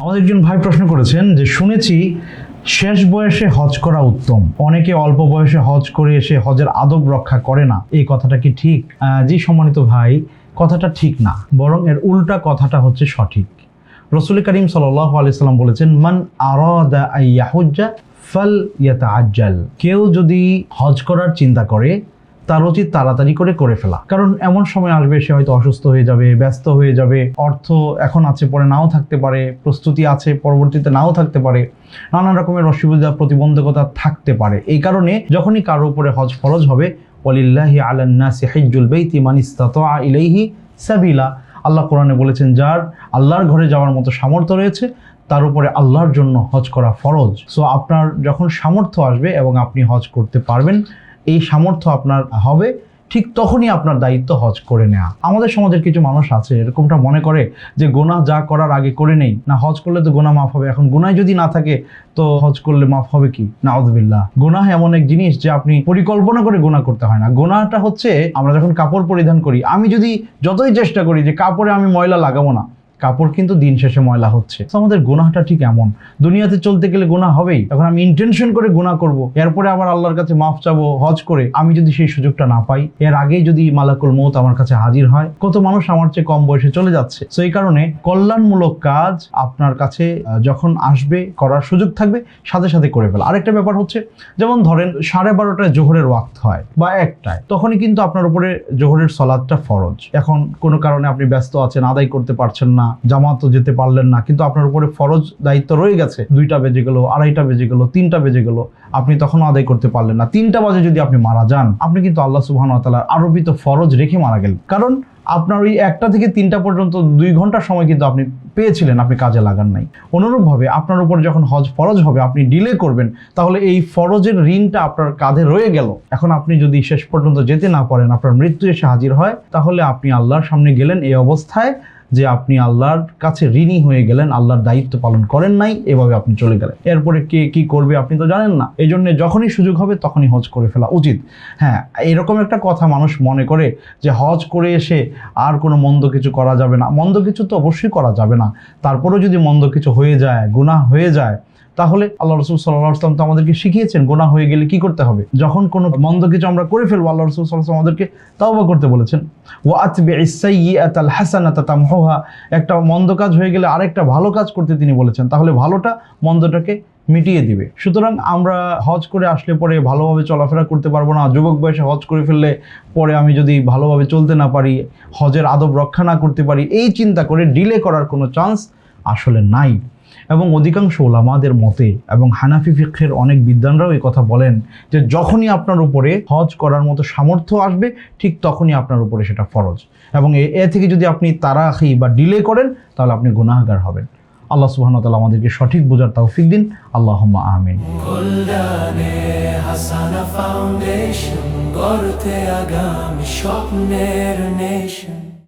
আমাদের একজন ভাই প্রশ্ন করেছেন যে শুনেছি শেষ বয়সে হজ করা উত্তম, অনেকে অল্প বয়সে হজ করে এসে হজের আদব রক্ষা করে না, এই কথাটা কি ঠিক? জি সম্মানিত ভাই, কথাটা ঠিক না, বরং এর উল্টা কথাটা হচ্ছে সঠিক। রাসূল করিম সাল্লাল্লাহু আলাইহি সাল্লাম বলেছেন, মান আরাদা আইয়াহুজ্জা ফালইয়াতাআজ্জাল, কেউ যদি হজ করার চিন্তা করে তার উচিত তাড়াতাড়ি করে ফেলা। কারণ এমন সময় আসবে সে হয়তো অসুস্থ হয়ে যাবে, ব্যস্ত হয়ে যাবে, অর্থ এখন আছে পরে নাও থাকতে পারে, প্রস্তুতি আছে পরবর্তীতে নাও থাকতে পারে, নানান রকমের অসুবিধা প্রতিবন্ধকতা থাকতে পারে। এই কারণে যখনই কারো উপরে হজ ফরজ হবে, ওয়ালিল্লাহি আলান নাসি হিজ্জুল বাইতি মান ইসতাতা ইলাইহি সাবিলা, আল্লাহ কোরআনে বলেছেন যার আল্লাহর ঘরে যাওয়ার মতো সামর্থ্য রয়েছে তার উপরে আল্লাহর জন্য হজ করা ফরজ। সো আপনার যখন সামর্থ্য আসবে এবং আপনি হজ করতে পারবেন, এই সামর্থ্য আপনার হবে, ঠিক তখনই আপনার দায়িত্ব হজ করে নেওয়া। আমাদের সমাজের কিছু মানুষ আছে এরকমটা মনে করে যে গুনাহ যা করার আগে করে নেই, না হজ করলে তো গুনাহ মাফ হবে, এখন গুনাহ যদি না থাকে তো হজ করলে মাফ হবে কি? নাউযুবিল্লাহ। গুনাহ এমন এক জিনিস যে আপনি পরিকল্পনা করে গুনাহ করতে হয় না। গুনাহটা হচ্ছে আমরা যখন কাপড় পরিধান করি, আমি যদি যতই চেষ্টা করি যে কাপড়ে আমি ময়লা লাগাবো না, কাপড় কিন্তু দিন শেষে ময়লা হচ্ছে। আমাদের গুনাহটা ঠিক এমন, দুনিয়াতে চলতে গেলে গুনাহ হবেই। এখন আমি ইন্টেনশন করে গুনাহ করব, এরপরে আবার আল্লাহর কাছে মাফ চাবো হজ করে, আমি যদি সেই সুযোগটা না পাই, এর আগেই যদি মালাকুল মউত আমার কাছে হাজির হয়, কত মানুষ আমার চেয়ে কম বয়সে চলে যাচ্ছে। তো এই কারণে কল্যাণমূলক কাজ আপনার কাছে যখন আসবে, করার সুযোগ থাকবে, সাথে সাথে করে ফেলা। আরেকটা ব্যাপার হচ্ছে, যেমন ধরেন 12:30টায় জোহরের ওয়াক্ত হয় বা 1টায়, তখনই কিন্তু আপনার উপরে জোহরের সালাতটা ফরজ। এখন কোনো কারণে আপনি ব্যস্ত আছেন, আদায় করতে পারছেন না, জামাতও যেতে পারলেন না, কিন্তু আপনার উপরে ফরজ দায়িত্ব রয়ে গেছে। 2টা বেজে গেল, 2:30টা বেজে গেল, 3টা বেজে গেল, আপনি তখনও আদায় করতে পারলেন না। 3টা বাজে যদি আপনি মারা যান, আপনি কিন্তু আল্লাহ সুবহানাহু ওয়া তাআলার আরোপিত ফরজ রেখে মারা গেলেন। কারণ আপনার ওই 1টা থেকে 3টা পর্যন্ত 2 ঘন্টার সময় কিন্তু আপনি পেয়েছিলেন, আপনি কাজে লাগান নাই। অনুরূপভাবে আপনার উপর যখন হজ ফরজ হবে, আপনি ডিলে করবেন, তাহলে এই ফরজের ঋণটা আপনার কাঁধে রয়ে গেল। এখন আপনি যদি শেষ পর্যন্ত যেতে না পারেন, আপনার মৃত্যু এসে হাজির হয়, তাহলে আপনি আল্লাহর সামনে গেলেন এই অবস্থায় যে আপনি আল্লাহর কাছে ঋণী হয়ে গেলেন, আল্লাহর দায়িত্ব পালন করেন নাই, এভাবে আপনি চলে গেলেন। এরপরে কে কি করবে আপনি তো জানেন না। এই জন্য যখনই সুযোগ হবে তখনই হজ করে ফেলা উচিত। হ্যাঁ, এরকম একটা কথা মানুষ মনে করে যে হজ করে এসে আর কোনো মন্দ কিছু করা যাবে না। মন্দ কিছু তো অবশ্যই করা যাবে না, তারপরেও যদি মন্দ কিছু হয়ে যায়, গুনাহ হয়ে যায়, তাহলে আল্লাহ রাসূল সাল্লাল্লাহু আলাইহি ওয়াসাল্লাম তো আমাদেরকে শিখিয়েছেন গুনাহ হয়ে গেলে কি করতে হবে। যখন কোনো মন্দ কিছু আমরা করে ফেলবো, আল্লাহ রাসূল সাল্লাল্লাহু আলাইহি ওয়াসাল্লাম আমাদেরকে তাওবা করতে বলেছেন। ওয়া আতবিইস সাইয়্যাতাল হাসানাতা তামহুহা, একটা মন্দ কাজ হয়ে গেলে আরেকটা ভালো কাজ করতে তিনি বলেছেন, তাহলে ভালোটা মন্দটাকে মিটিয়ে দিবে। সুতরাং আমরা হজ করে আসলে পরে ভালোভাবে চলাফেরা করতে পারবো না, যুবক বয়সে হজ করে ফেললে পরে আমি যদি ভালোভাবে চলতে না পারি, হজের আদব রক্ষা না করতে পারি, এই চিন্তা করে ডিলে করার কোনো চান্স আসলে নাই। এবং অধিকাংশ ওলামাদের মতে এবং হানাফি ফিকহের অনেক বিদ্বানরাও এই কথা বলেন যে যখনই আপনার উপরে হজ করার মতো সামর্থ্য আসবে, ঠিক তখনই আপনার উপরে সেটা ফরজ। এবং এ থেকে যদি আপনি তাড়াতাড়ি বা ডিলে করেন, তাহলে আপনি গুনাহগার হবেন। আল্লাহ সুবহানাহু ওয়া তাআলা আমাদেরকে সঠিক বোঝার তৌফিক দিন। আল্লাহুম্মা আমিন। গড়তে আগামী স্বপ্নের নেশন।